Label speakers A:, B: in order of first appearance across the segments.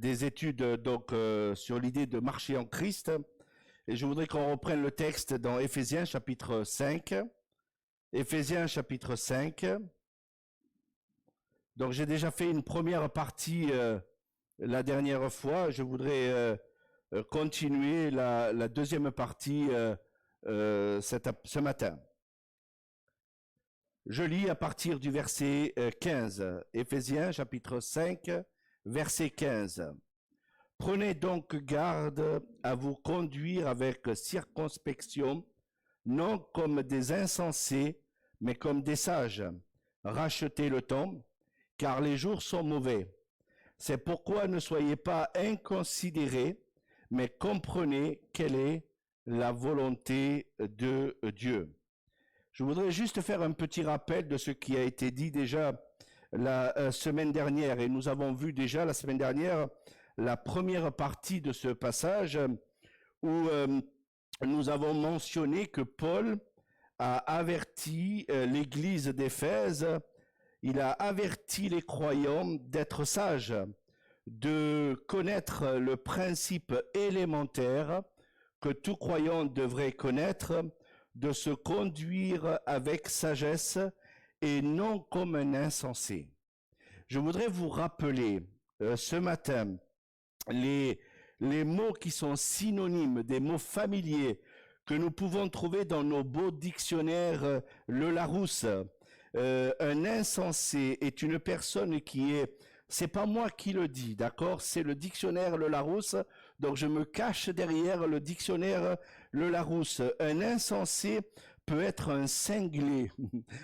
A: des études sur l'idée de marcher en Christ. Et je voudrais qu'on reprenne le texte dans Éphésiens chapitre 5. Éphésiens chapitre 5. Donc j'ai déjà fait une première partie la dernière fois. Je voudrais continuer la deuxième partie ce matin. Je lis à partir du verset 15. Éphésiens chapitre 5, verset 15. Prenez donc garde à vous conduire avec circonspection, non comme des insensés, mais comme des sages. Rachetez le temps, car les jours sont mauvais. C'est pourquoi ne soyez pas inconsidérés, mais comprenez quelle est la volonté de Dieu. Je voudrais juste faire un petit rappel de ce qui a été dit déjà la semaine dernière. Et nous avons vu déjà la semaine dernière la première partie de ce passage où nous avons mentionné que Paul a averti l'église d'Éphèse, il a averti les croyants d'être sages, de connaître le principe élémentaire que tout croyant devrait connaître, de se conduire avec sagesse et non comme un insensé. Je voudrais vous rappeler ce matin les mots qui sont synonymes, des mots familiers que nous pouvons trouver dans nos beaux dictionnaires Le Larousse. Un insensé est une personne qui est... C'est pas moi qui le dis, d'accord? C'est le dictionnaire Le Larousse. Donc je me cache derrière le dictionnaire Le Larousse. Un insensé peut être un cinglé,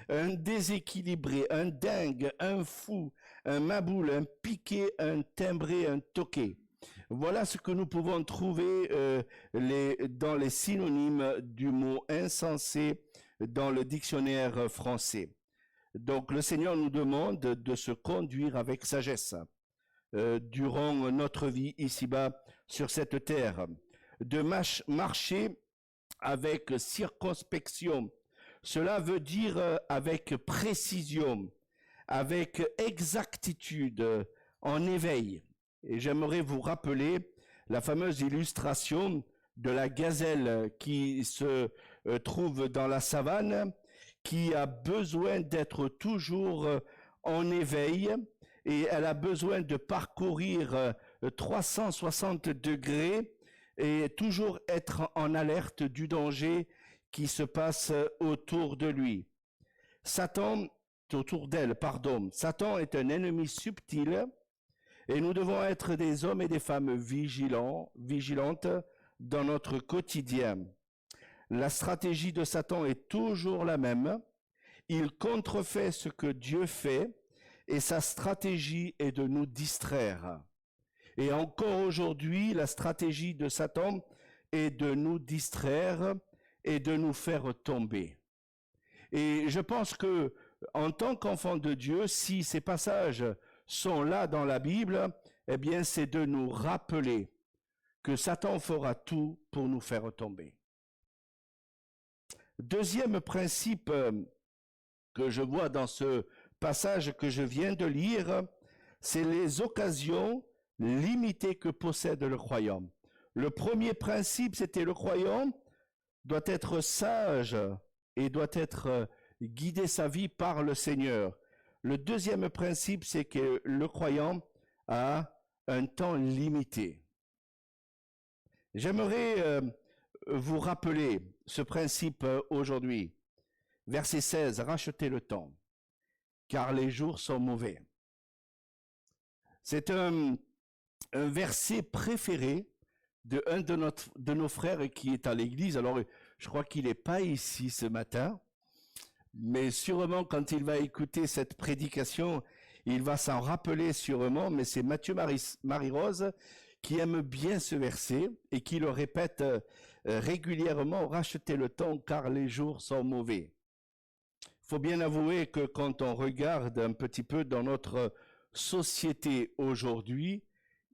A: un déséquilibré, un dingue, un fou, un maboule, un piqué, un timbré, un toqué. Voilà ce que nous pouvons trouver dans les synonymes du mot insensé dans le dictionnaire français. Donc le Seigneur nous demande de se conduire avec sagesse durant notre vie ici-bas sur cette terre, de marcher avec circonspection. Cela veut dire avec précision, avec exactitude, en éveil. Et j'aimerais vous rappeler la fameuse illustration de la gazelle qui se trouve dans la savane, qui a besoin d'être toujours en éveil et elle a besoin de parcourir 360 degrés et toujours être en alerte du danger qui se passe autour de lui. Satan est un ennemi subtil et nous devons être des hommes et des femmes vigilantes dans notre quotidien. La stratégie de Satan est toujours la même. Il contrefait ce que Dieu fait et sa stratégie est de nous distraire. Et encore aujourd'hui, la stratégie de Satan est de nous distraire et de nous faire tomber. Et je pense que, en tant qu'enfant de Dieu, si ces passages sont là dans la Bible, eh bien, c'est de nous rappeler que Satan fera tout pour nous faire tomber. Deuxième principe que je vois dans ce passage que je viens de lire, c'est les occasions limitées que possède le croyant. Le premier principe, c'était le croyant doit être sage et doit être guider sa vie par le Seigneur. Le deuxième principe, c'est que le croyant a un temps limité. J'aimerais vous rappeler ce principe aujourd'hui. Verset 16, rachetez le temps, car les jours sont mauvais. C'est un verset préféré de un de nos frères qui est à l'église. Alors, je crois qu'il n'est pas ici ce matin, mais sûrement quand il va écouter cette prédication, il va s'en rappeler sûrement, mais c'est Mathieu Marie-Rose qui aime bien ce verset et qui le répète régulièrement, rachetez le temps car les jours sont mauvais. Il faut bien avouer que quand on regarde un petit peu dans notre société aujourd'hui,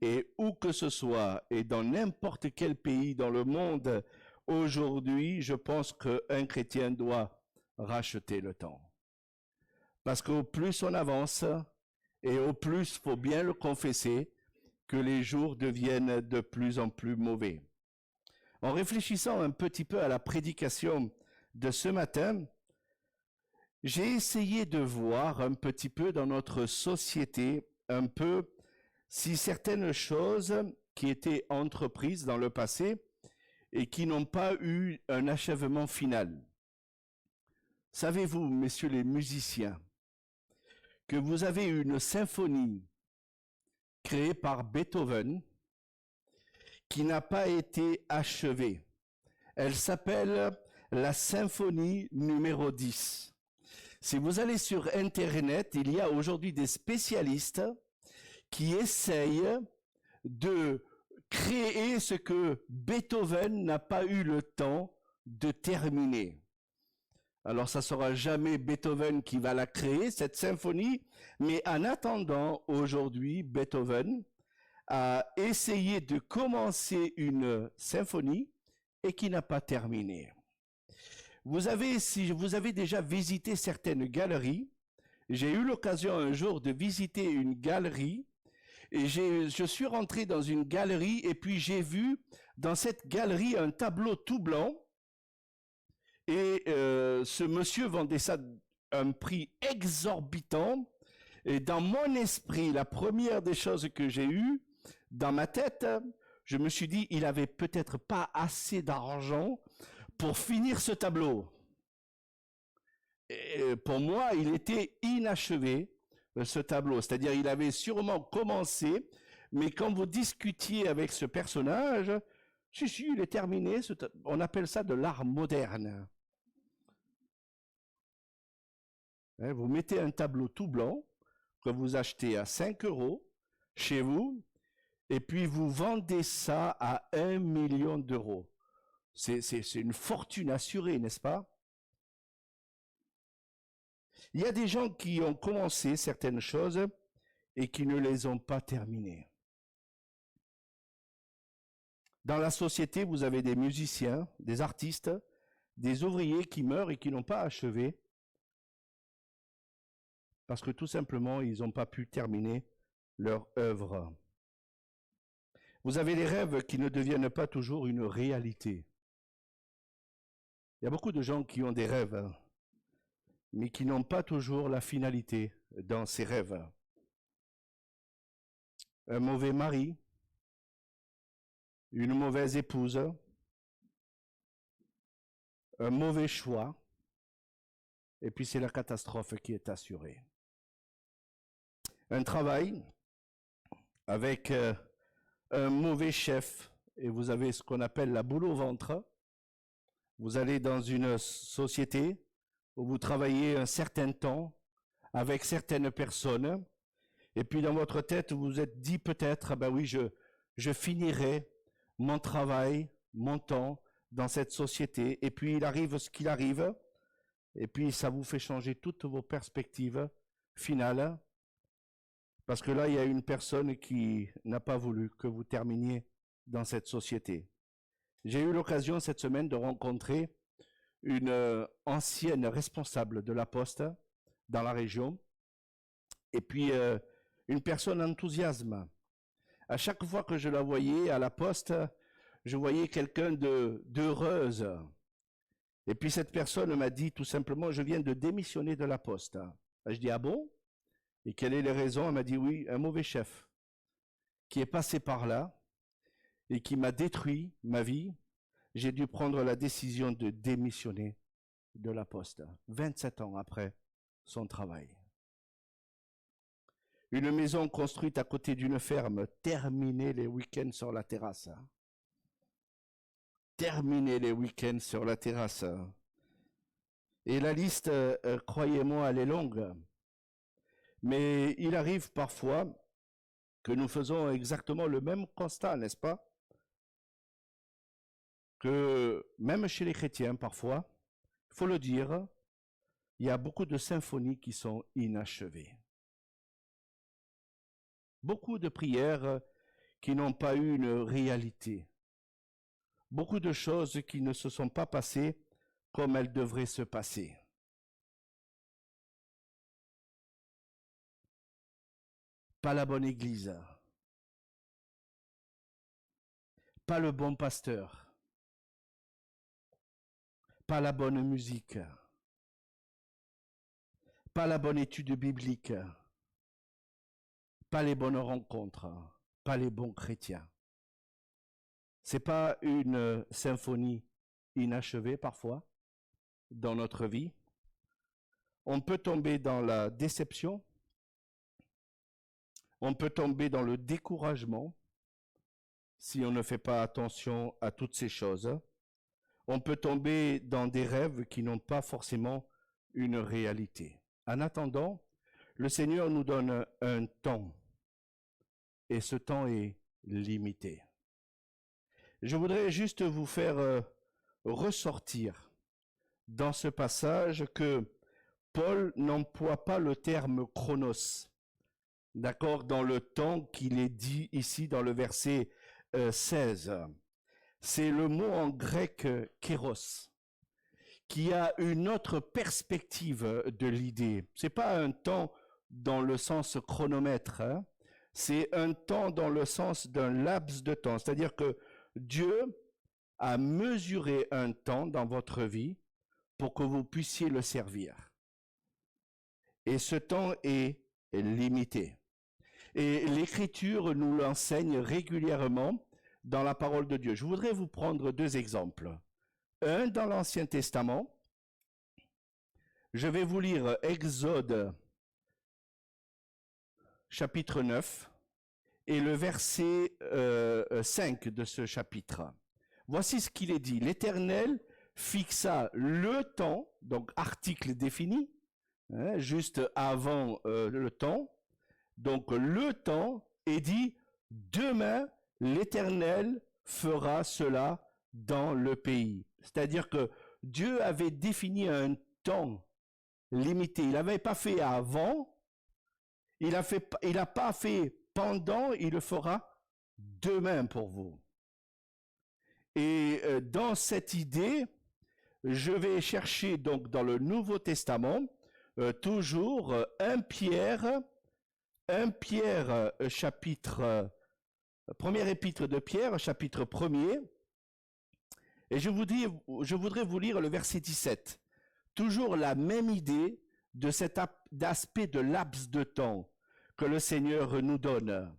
A: et où que ce soit, et dans n'importe quel pays dans le monde aujourd'hui, je pense qu'un chrétien doit racheter le temps. Parce qu'au plus on avance, et au plus, faut bien le confesser, que les jours deviennent de plus en plus mauvais. En réfléchissant un petit peu à la prédication de ce matin, j'ai essayé de voir un petit peu dans notre société, un peu si certaines choses qui étaient entreprises dans le passé et qui n'ont pas eu un achèvement final. Savez-vous, messieurs les musiciens, que vous avez une symphonie créée par Beethoven qui n'a pas été achevée? Elle s'appelle la symphonie numéro 10. Si vous allez sur Internet, il y a aujourd'hui des spécialistes qui essayent de créer ce que Beethoven n'a pas eu le temps de terminer. Alors ça sera jamais Beethoven qui va la créer, cette symphonie, mais en attendant, aujourd'hui, Beethoven a essayé de commencer une symphonie et qui n'a pas terminé. Si vous avez déjà visité certaines galeries, j'ai eu l'occasion un jour de visiter une galerie et je suis rentré dans une galerie et puis j'ai vu dans cette galerie un tableau tout blanc et ce monsieur vendait ça à un prix exorbitant. Et dans mon esprit, la première des choses que j'ai eues dans ma tête, je me suis dit, il avait peut-être pas assez d'argent pour finir ce tableau. Et pour moi, il était inachevé, ce tableau. C'est-à-dire, il avait sûrement commencé, mais quand vous discutiez avec ce personnage, si, il est terminé. On appelle ça de l'art moderne. Vous mettez un tableau tout blanc que vous achetez à 5 euros chez vous, et puis vous vendez ça à 1 million d'euros. C'est une fortune assurée, n'est-ce pas? Il y a des gens qui ont commencé certaines choses et qui ne les ont pas terminées. Dans la société, vous avez des musiciens, des artistes, des ouvriers qui meurent et qui n'ont pas achevé parce que tout simplement, ils n'ont pas pu terminer leur œuvre. Vous avez des rêves qui ne deviennent pas toujours une réalité. Il y a beaucoup de gens qui ont des rêves, mais qui n'ont pas toujours la finalité dans ces rêves. Un mauvais mari, une mauvaise épouse, un mauvais choix, et puis c'est la catastrophe qui est assurée. Un travail avec un mauvais chef, et vous avez ce qu'on appelle la boule au ventre. Vous allez dans une société où vous travaillez un certain temps avec certaines personnes, et puis dans votre tête, vous vous êtes dit peut-être, ben oui, je finirai mon travail, mon temps dans cette société, et puis il arrive ce qu'il arrive, et puis ça vous fait changer toutes vos perspectives finales, parce que là, il y a une personne qui n'a pas voulu que vous terminiez dans cette société. J'ai eu l'occasion cette semaine de rencontrer une ancienne responsable de la Poste dans la région, et puis une personne enthousiasme. À chaque fois que je la voyais à la Poste, je voyais quelqu'un d'heureuse. Et puis cette personne m'a dit tout simplement, je viens de démissionner de la Poste. Je dis, ah bon? Et quelles sont les raisons? Elle m'a dit, oui, un mauvais chef qui est passé par là et qui m'a détruit ma vie. J'ai dû prendre la décision de démissionner de la Poste, 27 ans après son travail. Une maison construite à côté d'une ferme, terminer les week-ends sur la terrasse. Terminer les week-ends sur la terrasse. Et la liste, croyez-moi, elle est longue. Mais il arrive parfois que nous faisons exactement le même constat, n'est-ce pas? Que même chez les chrétiens, parfois, il faut le dire, il y a beaucoup de symphonies qui sont inachevées. Beaucoup de prières qui n'ont pas eu une réalité. Beaucoup de choses qui ne se sont pas passées comme elles devraient se passer. Pas la bonne église. pas le bon pasteur, pas la bonne musique, pas la bonne étude biblique, pas les bonnes rencontres, pas les bons chrétiens. C'est pas une symphonie inachevée parfois dans notre vie. On peut tomber dans la déception, on peut tomber dans le découragement si on ne fait pas attention à toutes ces choses. On peut tomber dans des rêves qui n'ont pas forcément une réalité. En attendant, le Seigneur nous donne un temps et ce temps est limité. Je voudrais juste vous faire ressortir dans ce passage que Paul n'emploie pas le terme chronos, d'accord, dans le temps qu'il est dit ici dans le verset 16. C'est le mot en grec kéros, qui a une autre perspective de l'idée. C'est pas un temps dans le sens chronomètre, hein. C'est un temps dans le sens d'un laps de temps. C'est-à-dire que Dieu a mesuré un temps dans votre vie pour que vous puissiez le servir. Et ce temps est limité. Et l'Écriture nous l'enseigne régulièrement dans la parole de Dieu. Je voudrais vous prendre deux exemples. Un dans l'Ancien Testament. Je vais vous lire Exode chapitre 9 et le verset 5 de ce chapitre. Voici ce qu'il est dit. L'Éternel fixa le temps, donc article défini, hein, juste avant le temps. Donc le temps est dit, demain l'Éternel fera cela dans le pays. C'est-à-dire que Dieu avait défini un temps limité. Il n'avait pas fait avant, il n'a pas fait pendant, il le fera demain pour vous. Et dans cette idée, je vais chercher donc dans le Nouveau Testament, toujours 1 Pierre chapitre, première épître de Pierre, chapitre 1er, et je voudrais vous lire le verset 17. Toujours la même idée de cet aspect de laps de temps que le Seigneur nous donne.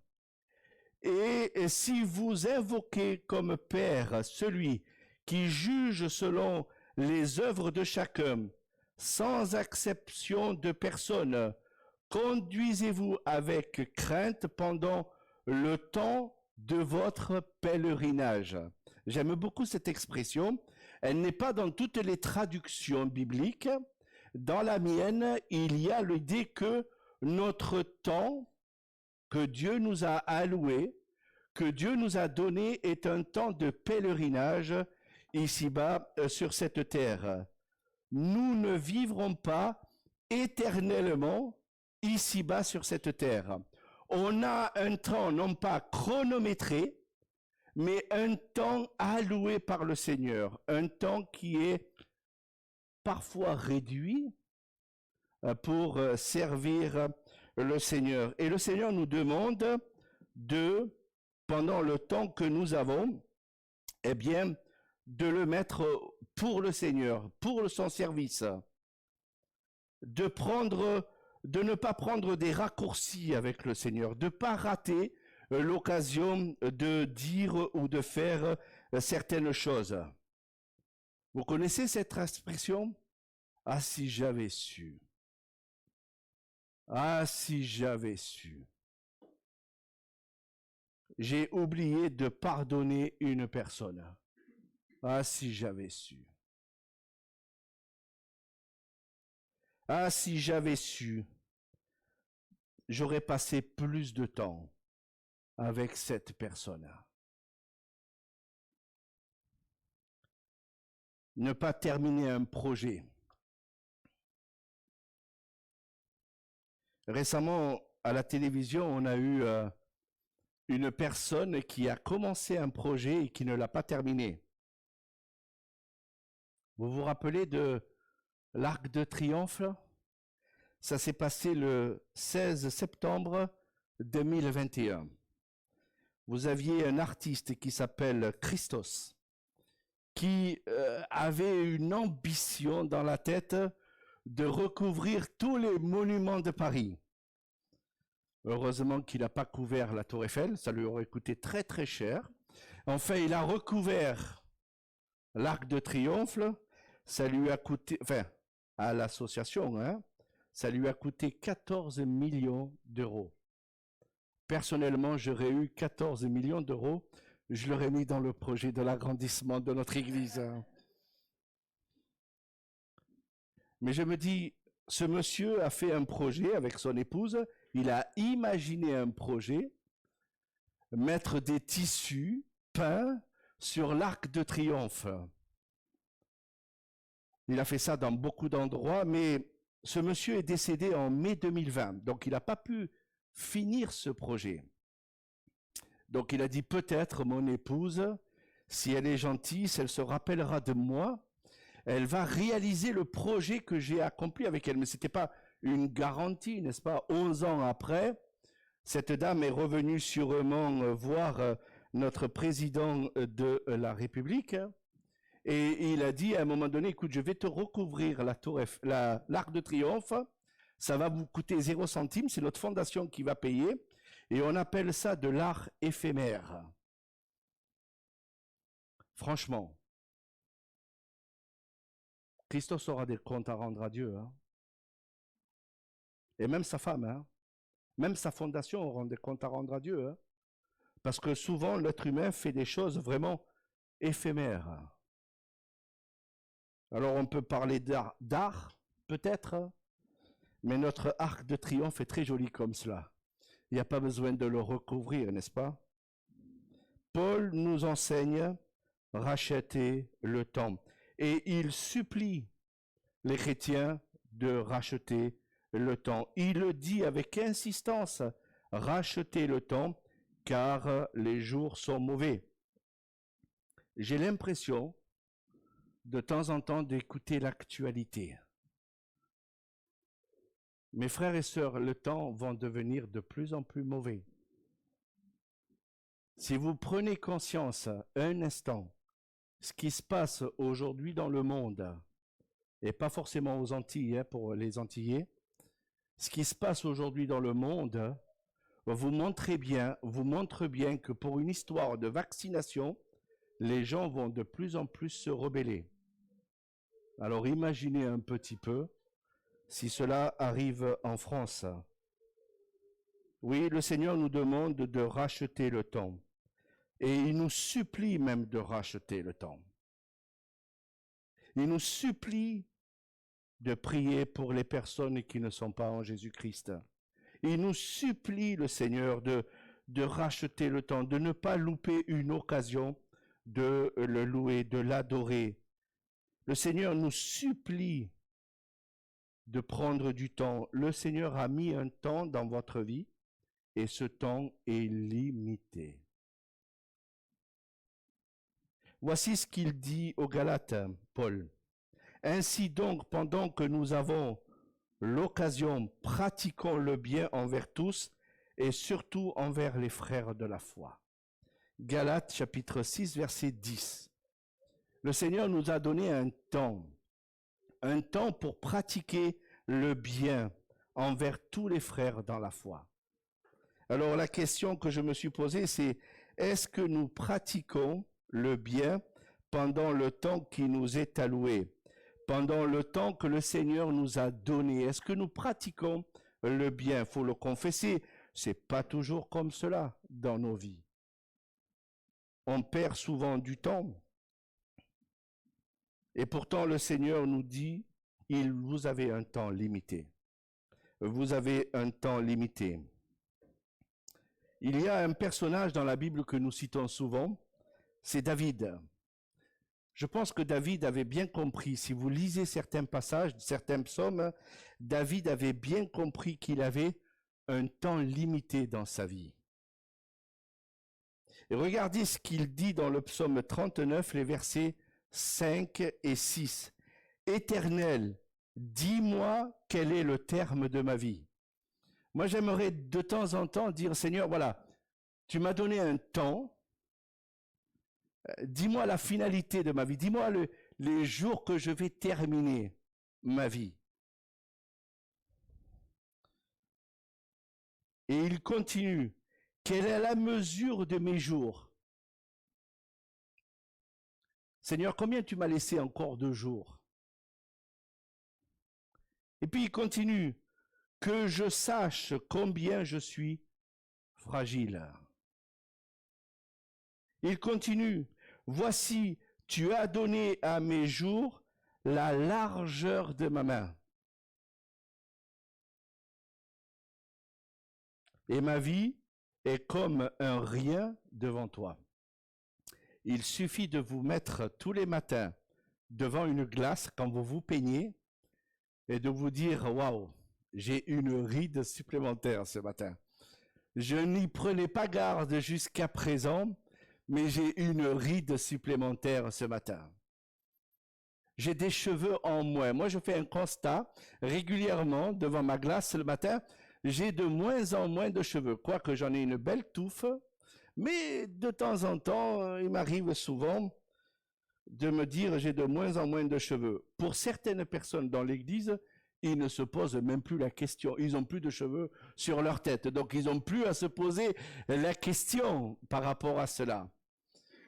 A: Et si vous invoquez comme Père celui qui juge selon les œuvres de chacun, sans acception de personne, conduisez-vous avec crainte pendant le temps de votre pèlerinage. J'aime beaucoup cette expression. Elle n'est pas dans toutes les traductions bibliques. Dans la mienne, il y a l'idée que notre temps que Dieu nous a alloué, que Dieu nous a donné, est un temps de pèlerinage ici-bas sur cette terre. Nous ne vivrons pas éternellement ici-bas sur cette terre. On a un temps non pas chronométré, mais un temps alloué par le Seigneur, un temps qui est parfois réduit pour servir le Seigneur. Et le Seigneur nous demande pendant le temps que nous avons, eh bien, de le mettre pour le Seigneur, pour son service, de ne pas prendre des raccourcis avec le Seigneur, de ne pas rater l'occasion de dire ou de faire certaines choses. Vous connaissez cette expression? Ah, si j'avais su. Ah, si j'avais su. J'ai oublié de pardonner une personne. Ah, si j'avais su. Ah, si j'avais su, j'aurais passé plus de temps avec cette personne. Ne pas terminer un projet. Récemment, à la télévision, on a eu une personne qui a commencé un projet et qui ne l'a pas terminé. Vous vous rappelez de l'Arc de Triomphe? Ça s'est passé le 16 septembre 2021. vous aviez un artiste qui s'appelle Christos, qui avait une ambition dans la tête de recouvrir tous les monuments de Paris. Heureusement qu'il n'a pas couvert la Tour Eiffel, ça lui aurait coûté très très cher. Enfin, il a recouvert l'Arc de Triomphe, ça lui a coûté, enfin, à l'association, hein, ça lui a coûté 14 millions d'euros. Personnellement, j'aurais eu 14 millions d'euros, je l'aurais mis dans le projet de l'agrandissement de notre église. Mais je me dis, ce monsieur a fait un projet avec son épouse, il a imaginé un projet, mettre des tissus peints sur l'Arc de Triomphe. Il a fait ça dans beaucoup d'endroits, mais ce monsieur est décédé en mai 2020, donc il n'a pas pu finir ce projet. Donc il a dit, peut-être mon épouse, si elle est gentille, si elle se rappellera de moi, elle va réaliser le projet que j'ai accompli avec elle. Mais ce n'était pas une garantie, n'est-ce pas? 11 ans après, cette dame est revenue sûrement voir notre président de la République, et il a dit à un moment donné, écoute, je vais te recouvrir l'Arc de Triomphe, ça va vous coûter 0 centime, c'est notre fondation qui va payer, et on appelle ça de l'art éphémère. Franchement, Christos aura des comptes à rendre à Dieu, hein. Et même sa femme, hein. Même sa fondation aura des comptes à rendre à Dieu, hein. Parce que souvent, l'être humain fait des choses vraiment éphémères. Alors on peut parler d'art, peut-être, mais notre arc de triomphe est très joli comme cela. Il n'y a pas besoin de le recouvrir, n'est-ce pas? Paul nous enseigne racheter le temps. Et il supplie les chrétiens de racheter le temps. Il le dit avec insistance, racheter le temps, car les jours sont mauvais. J'ai l'impression, de temps en temps, d'écouter l'actualité. Mes frères et sœurs, le temps va devenir de plus en plus mauvais. Si vous prenez conscience un instant, ce qui se passe aujourd'hui dans le monde, et pas forcément aux Antilles, hein, pour les Antillais, ce qui se passe aujourd'hui dans le monde vous montre bien que pour une histoire de vaccination, les gens vont de plus en plus se rebeller. Alors imaginez un petit peu si cela arrive en France. Oui, le Seigneur nous demande de racheter le temps. Et il nous supplie même de racheter le temps. Il nous supplie de prier pour les personnes qui ne sont pas en Jésus-Christ. Il nous supplie, le Seigneur, de racheter le temps, de ne pas louper une occasion de le louer, de l'adorer. Le Seigneur nous supplie de prendre du temps. Le Seigneur a mis un temps dans votre vie et ce temps est limité. Voici ce qu'il dit aux Galates, Paul. Ainsi donc, pendant que nous avons l'occasion, pratiquons le bien envers tous et surtout envers les frères de la foi. Galates chapitre 6, verset 10. Le Seigneur nous a donné un temps pour pratiquer le bien envers tous les frères dans la foi. Alors la question que je me suis posée, c'est est-ce que nous pratiquons le bien pendant le temps qui nous est alloué, pendant le temps que le Seigneur nous a donné? Est-ce que nous pratiquons le bien? Il faut le confesser, c'est pas toujours comme cela dans nos vies. On perd souvent du temps. Et pourtant, le Seigneur nous dit, vous avez un temps limité. Vous avez un temps limité. Il y a un personnage dans la Bible que nous citons souvent, c'est David. Je pense que David avait bien compris, si vous lisez certains passages, certains psaumes, David avait bien compris qu'il avait un temps limité dans sa vie. Et regardez ce qu'il dit dans le psaume 39, les versets 5 et 6. Éternel, dis-moi quel est le terme de ma vie. Moi, j'aimerais de temps en temps dire, Seigneur, voilà, Tu m'as donné un temps. Dis-moi la finalité de ma vie. Dis-moi les jours que je vais terminer ma vie. Et il continue. Quelle est la mesure de mes jours? Seigneur, combien tu m'as laissé encore de jours? Et puis il continue. Que je sache combien je suis fragile. Il continue. Voici, tu as donné à mes jours la largeur de ma main. Et ma vie est comme un rien devant toi. Il suffit de vous mettre tous les matins devant une glace quand vous vous peignez et de vous dire, waouh, j'ai une ride supplémentaire ce matin. Je n'y prenais pas garde jusqu'à présent, mais j'ai une ride supplémentaire ce matin. J'ai des cheveux en moins. Moi, je fais un constat régulièrement devant ma glace le matin. J'ai de moins en moins de cheveux, quoique j'en ai une belle touffe. Mais de temps en temps, il m'arrive souvent de me dire j'ai de moins en moins de cheveux. Pour certaines personnes dans l'église, ils ne se posent même plus la question. Ils n'ont plus de cheveux sur leur tête. Donc, ils n'ont plus à se poser la question par rapport à cela.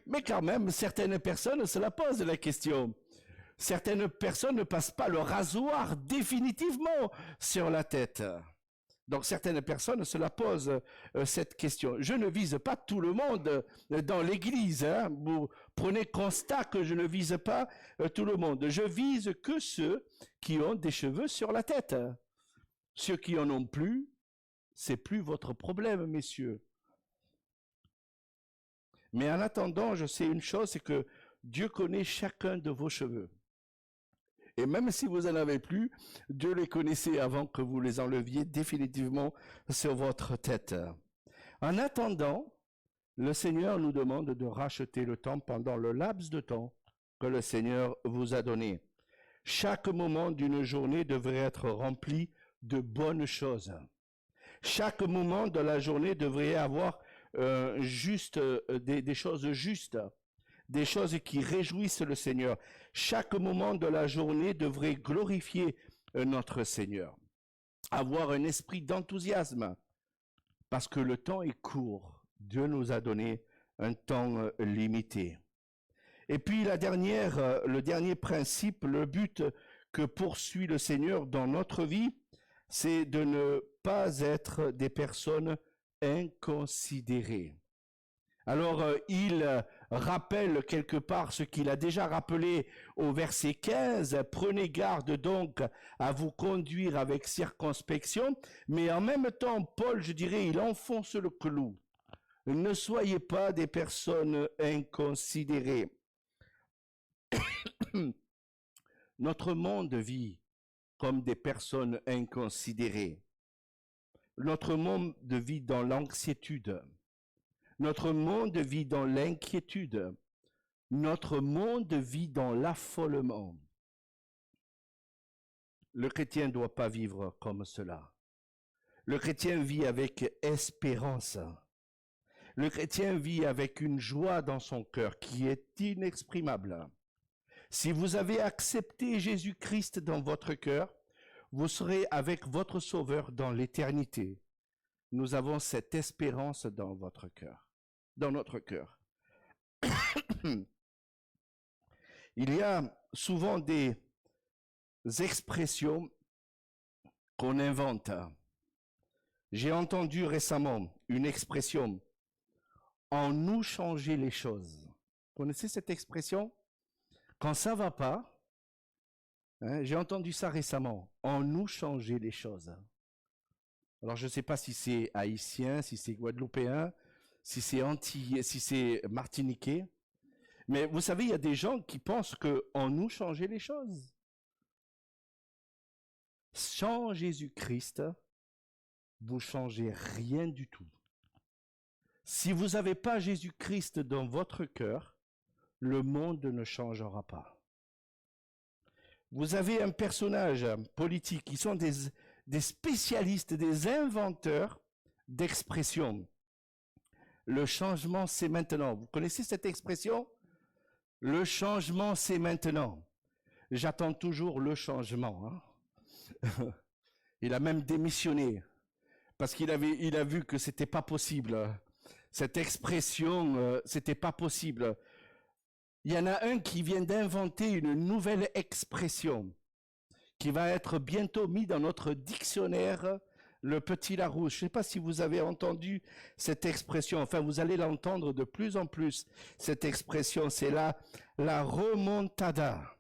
A: Mais quand même, certaines personnes se la posent la question. Certaines personnes ne passent pas le rasoir définitivement sur la tête. Donc certaines personnes se la posent cette question. Je ne vise pas tout le monde dans l'église. Hein. Vous prenez constat que je ne vise pas tout le monde. Je vise que ceux qui ont des cheveux sur la tête. Ceux qui en ont plus, c'est plus votre problème, messieurs. Mais en attendant, je sais une chose, c'est que Dieu connaît chacun de vos cheveux. Et même si vous n'en avez plus, Dieu les connaissait avant que vous les enleviez définitivement sur votre tête. En attendant, le Seigneur nous demande de racheter le temps pendant le laps de temps que le Seigneur vous a donné. Chaque moment d'une journée devrait être rempli de bonnes choses. Chaque moment de la journée devrait avoir des choses justes. Des choses qui réjouissent le Seigneur. Chaque moment de la journée devrait glorifier notre Seigneur. Avoir un esprit d'enthousiasme, parce que le temps est court. Dieu nous a donné un temps limité. Et puis le dernier principe, le but que poursuit le Seigneur dans notre vie, c'est de ne pas être des personnes inconsidérées. Alors, il rappelle quelque part ce qu'il a déjà rappelé au verset 15. Prenez garde donc à vous conduire avec circonspection, mais en même temps, Paul, je dirais, il enfonce le clou. Ne soyez pas des personnes inconsidérées. Notre monde vit comme des personnes inconsidérées. Notre monde vit dans l'anxiétude. Notre monde vit dans l'inquiétude. Notre monde vit dans l'affolement. Le chrétien ne doit pas vivre comme cela. Le chrétien vit avec espérance. Le chrétien vit avec une joie dans son cœur qui est inexprimable. Si vous avez accepté Jésus-Christ dans votre cœur, vous serez avec votre Sauveur dans l'éternité. Nous avons cette espérance dans votre cœur, dans notre cœur. Il y a souvent des expressions qu'on invente. J'ai entendu récemment une expression « en nous changer les choses ». Vous connaissez cette expression? Quand ça va pas, hein, j'ai entendu ça récemment, « en nous changer les choses ». Alors je ne sais pas si c'est haïtien, si c'est guadeloupéen, si c'est antillais, si c'est martiniquais. Mais vous savez, il y a des gens qui pensent qu'en nous changer les choses. Sans Jésus-Christ, vous changez rien du tout. Si vous n'avez pas Jésus-Christ dans votre cœur, le monde ne changera pas. Vous avez un personnage politique qui sont des spécialistes, des inventeurs d'expressions. Le changement, c'est maintenant. Vous connaissez cette expression? Le changement, c'est maintenant. J'attends toujours le changement. Hein. Il a même démissionné parce qu'il a vu que c'était pas possible. Cette expression, c'était pas possible. Il y en a un qui vient d'inventer une nouvelle expression qui va être bientôt mis dans notre dictionnaire, le petit Larousse. Je ne sais pas si vous avez entendu cette expression, enfin vous allez l'entendre de plus en plus. Cette expression, c'est la remontada.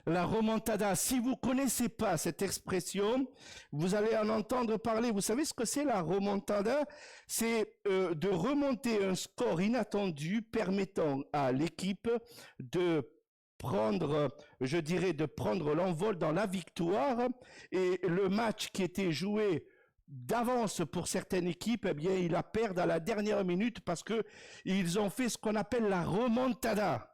A: La remontada, si vous ne connaissez pas cette expression, vous allez en entendre parler. Vous savez ce que c'est la remontada? C'est de remonter un score inattendu permettant à l'équipe de prendre, je dirais, de prendre l'envol dans la victoire. Et le match qui était joué d'avance pour certaines équipes, eh bien, ils la perdent à la dernière minute parce que ils ont fait ce qu'on appelle la remontada.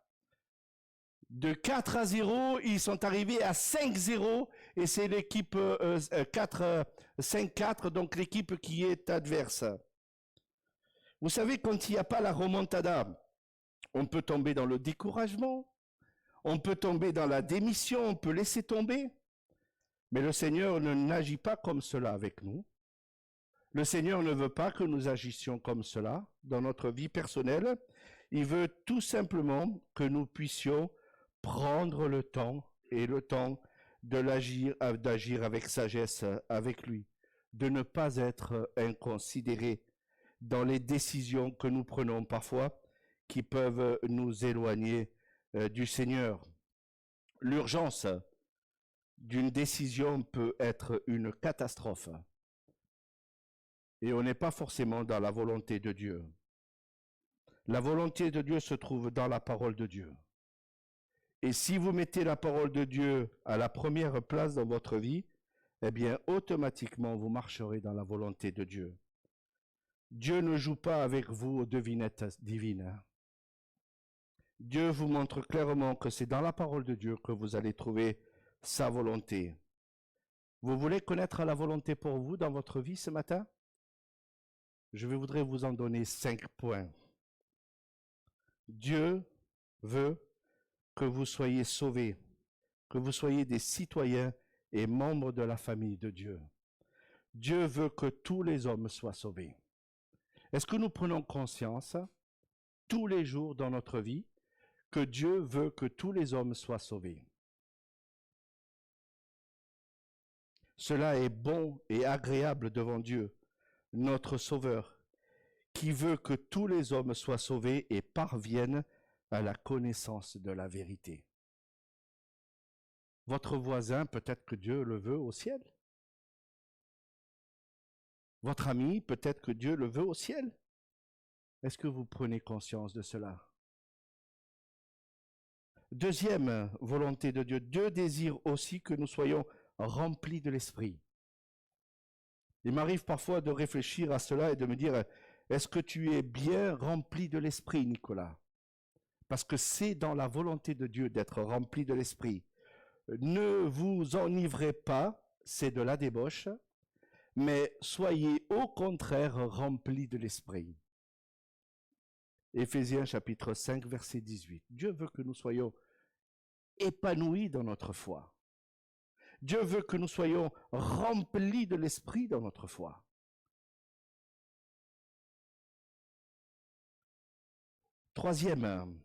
A: De 4-0, ils sont arrivés à 5-0 et c'est l'équipe 5-4, donc l'équipe qui est adverse. Vous savez, quand il n'y a pas la remontada, on peut tomber dans le découragement, on peut tomber dans la démission, on peut laisser tomber. Mais le Seigneur ne n'agit pas comme cela avec nous. Le Seigneur ne veut pas que nous agissions comme cela dans notre vie personnelle. Il veut tout simplement que nous puissions prendre le temps et le temps d'agir avec sagesse avec lui, de ne pas être inconsidéré dans les décisions que nous prenons parfois qui peuvent nous éloigner du Seigneur. L'urgence d'une décision peut être une catastrophe et on n'est pas forcément dans la volonté de Dieu. La volonté de Dieu se trouve dans la parole de Dieu. Et si vous mettez la parole de Dieu à la première place dans votre vie, eh bien, automatiquement, vous marcherez dans la volonté de Dieu. Dieu ne joue pas avec vous aux devinettes divines. Dieu vous montre clairement que c'est dans la parole de Dieu que vous allez trouver sa volonté. Vous voulez connaître la volonté pour vous dans votre vie ce matin? Je voudrais vous en donner 5 points. Dieu veut que vous soyez sauvés, que vous soyez des citoyens et membres de la famille de Dieu. Dieu veut que tous les hommes soient sauvés. Est-ce que nous prenons conscience tous les jours dans notre vie que Dieu veut que tous les hommes soient sauvés? Cela est bon et agréable devant Dieu, notre Sauveur, qui veut que tous les hommes soient sauvés et parviennent à la connaissance de la vérité. Votre voisin, peut-être que Dieu le veut au ciel. Votre ami, peut-être que Dieu le veut au ciel. Est-ce que vous prenez conscience de cela? Deuxième volonté de Dieu, Dieu désire aussi que nous soyons remplis de l'Esprit. Il m'arrive parfois de réfléchir à cela et de me dire, est-ce que tu es bien rempli de l'Esprit, Nicolas? Parce que c'est dans la volonté de Dieu d'être rempli de l'Esprit. Ne vous enivrez pas, c'est de la débauche, mais soyez au contraire remplis de l'Esprit. Éphésiens chapitre 5, verset 18. Dieu veut que nous soyons épanouis dans notre foi. Dieu veut que nous soyons remplis de l'Esprit dans notre foi. Troisième,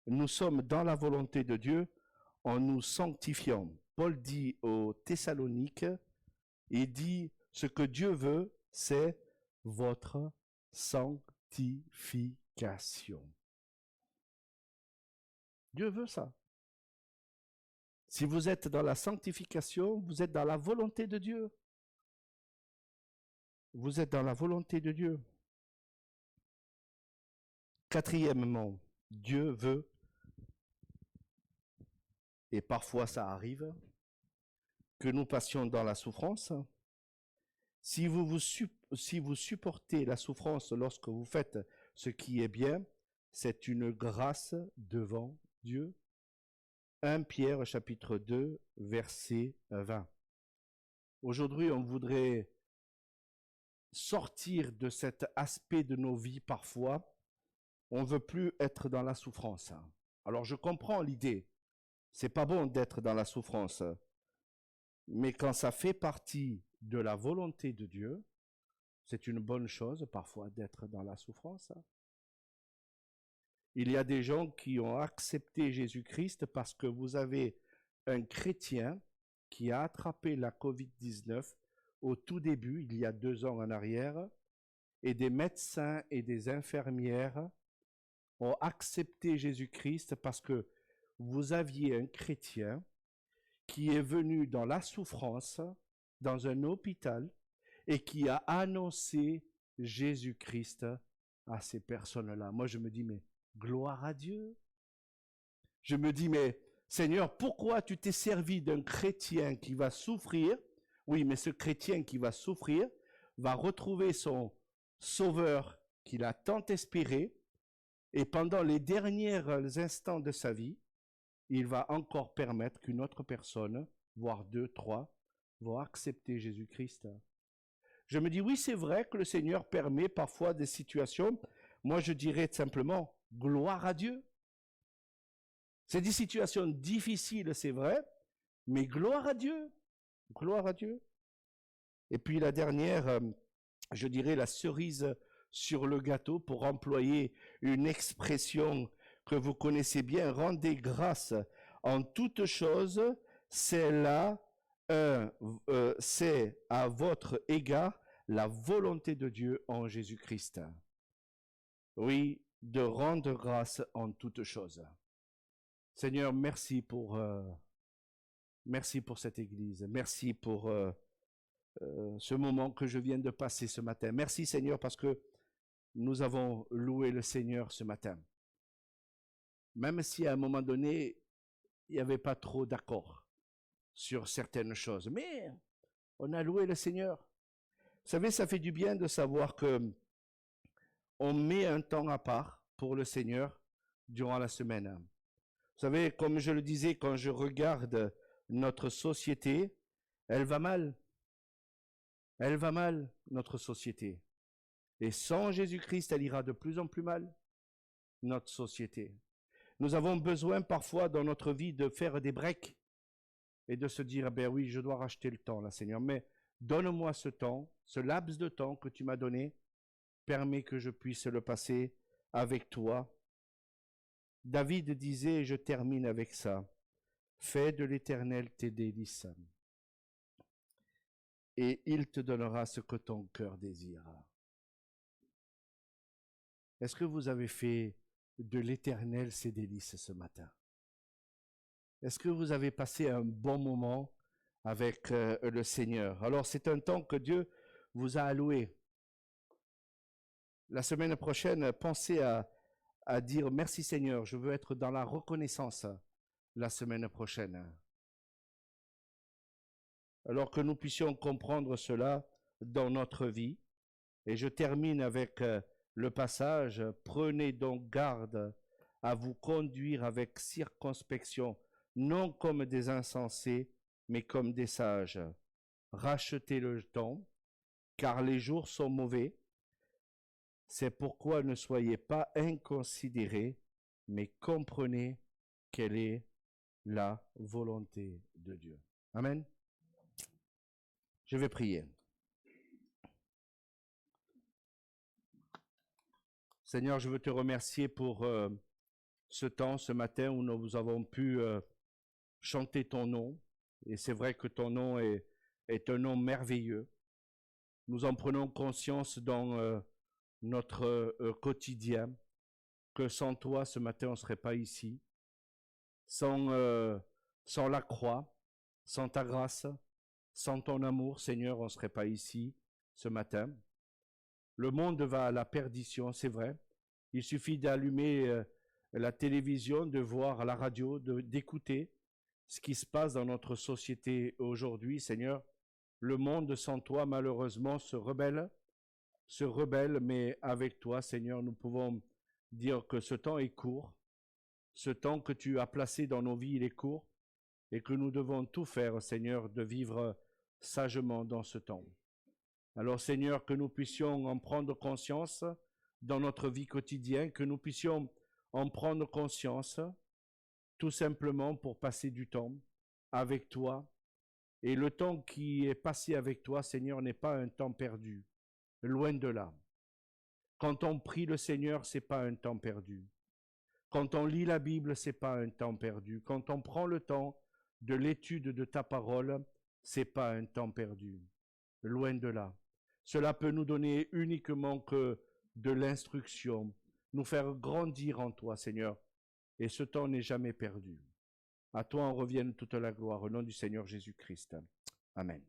A: nous sommes dans la volonté de Dieu en nous sanctifiant. Paul dit aux Thessaloniques, il dit, ce que Dieu veut, c'est votre sanctification. Dieu veut ça. Si vous êtes dans la sanctification, vous êtes dans la volonté de Dieu. Vous êtes dans la volonté de Dieu. Quatrièmement, Dieu veut, et parfois ça arrive, que nous passions dans la souffrance. Si vous supportez la souffrance lorsque vous faites ce qui est bien, c'est une grâce devant Dieu. 1 Pierre chapitre 2, verset 20. Aujourd'hui, on voudrait sortir de cet aspect de nos vies parfois. On ne veut plus être dans la souffrance. Alors je comprends l'idée. C'est pas bon d'être dans la souffrance. Mais quand ça fait partie de la volonté de Dieu, c'est une bonne chose parfois d'être dans la souffrance. Il y a des gens qui ont accepté Jésus-Christ parce que vous avez un chrétien qui a attrapé la COVID-19 au tout début, il y a 2 ans en arrière, et des médecins et des infirmières ont accepté Jésus-Christ parce que vous aviez un chrétien qui est venu dans la souffrance, dans un hôpital, et qui a annoncé Jésus-Christ à ces personnes-là. Moi, je me dis, mais gloire à Dieu. Je me dis, mais Seigneur, pourquoi tu t'es servi d'un chrétien qui va souffrir? Oui, mais ce chrétien qui va souffrir va retrouver son sauveur qu'il a tant espéré, et pendant les derniers instants de sa vie, il va encore permettre qu'une autre personne, voire 2, 3, vont accepter Jésus-Christ. Je me dis, oui, c'est vrai que le Seigneur permet parfois des situations. Moi, je dirais simplement, gloire à Dieu. C'est des situations difficiles, c'est vrai, mais gloire à Dieu. Gloire à Dieu. Et puis la dernière, je dirais la cerise sur le gâteau, pour employer une expression que vous connaissez bien, rendez grâce en toutes choses, c'est là, c'est à votre égard la volonté de Dieu en Jésus-Christ. Oui, de rendre grâce en toutes choses. Seigneur, merci pour cette Église, merci pour ce moment que je viens de passer ce matin. Merci Seigneur parce que nous avons loué le Seigneur ce matin. Même si à un moment donné, il n'y avait pas trop d'accord sur certaines choses. Mais on a loué le Seigneur. Vous savez, ça fait du bien de savoir que on met un temps à part pour le Seigneur durant la semaine. Vous savez, comme je le disais, quand je regarde notre société, elle va mal. Elle va mal, notre société. Et sans Jésus-Christ, elle ira de plus en plus mal, notre société. Nous avons besoin parfois dans notre vie de faire des breaks et de se dire, ben oui, je dois racheter le temps, là, Seigneur, mais donne-moi ce temps, ce laps de temps que tu m'as donné, permet que je puisse le passer avec toi. David disait, et je termine avec ça, fais de l'Éternel tes délices, et il te donnera ce que ton cœur désire. Est-ce que vous avez fait de l'Éternel ses délices ce matin? Est-ce que vous avez passé un bon moment avec le Seigneur? Alors c'est un temps que Dieu vous a alloué. La semaine prochaine, pensez à dire merci Seigneur, je veux être dans la reconnaissance la semaine prochaine. Alors que nous puissions comprendre cela dans notre vie. Et je termine avec le passage, prenez donc garde à vous conduire avec circonspection, non comme des insensés, mais comme des sages. Rachetez le temps, car les jours sont mauvais. C'est pourquoi ne soyez pas inconsidérés, mais comprenez quelle est la volonté de Dieu. Amen. Je vais prier. Seigneur, je veux te remercier pour ce temps, ce matin où nous avons pu chanter ton nom. Et c'est vrai que ton nom est un nom merveilleux. Nous en prenons conscience dans notre quotidien, que sans toi, ce matin, on ne serait pas ici. Sans la croix, sans ta grâce, sans ton amour, Seigneur, on ne serait pas ici ce matin. Le monde va à la perdition, c'est vrai. Il suffit d'allumer la télévision, de voir la radio, d'écouter ce qui se passe dans notre société aujourd'hui, Seigneur. Le monde sans toi, malheureusement, se rebelle, mais avec toi, Seigneur, nous pouvons dire que ce temps est court. Ce temps que tu as placé dans nos vies, il est court, et que nous devons tout faire, Seigneur, de vivre sagement dans ce temps. Alors Seigneur, que nous puissions en prendre conscience dans notre vie quotidienne, que nous puissions en prendre conscience tout simplement pour passer du temps avec toi. Et le temps qui est passé avec toi, Seigneur, n'est pas un temps perdu, loin de là. Quand on prie le Seigneur, c'est pas un temps perdu. Quand on lit la Bible, c'est pas un temps perdu. Quand on prend le temps de l'étude de ta parole, c'est pas un temps perdu. Loin de là. Cela peut nous donner uniquement que de l'instruction, nous faire grandir en toi, Seigneur. Et ce temps n'est jamais perdu. À toi en revienne toute la gloire, au nom du Seigneur Jésus-Christ. Amen.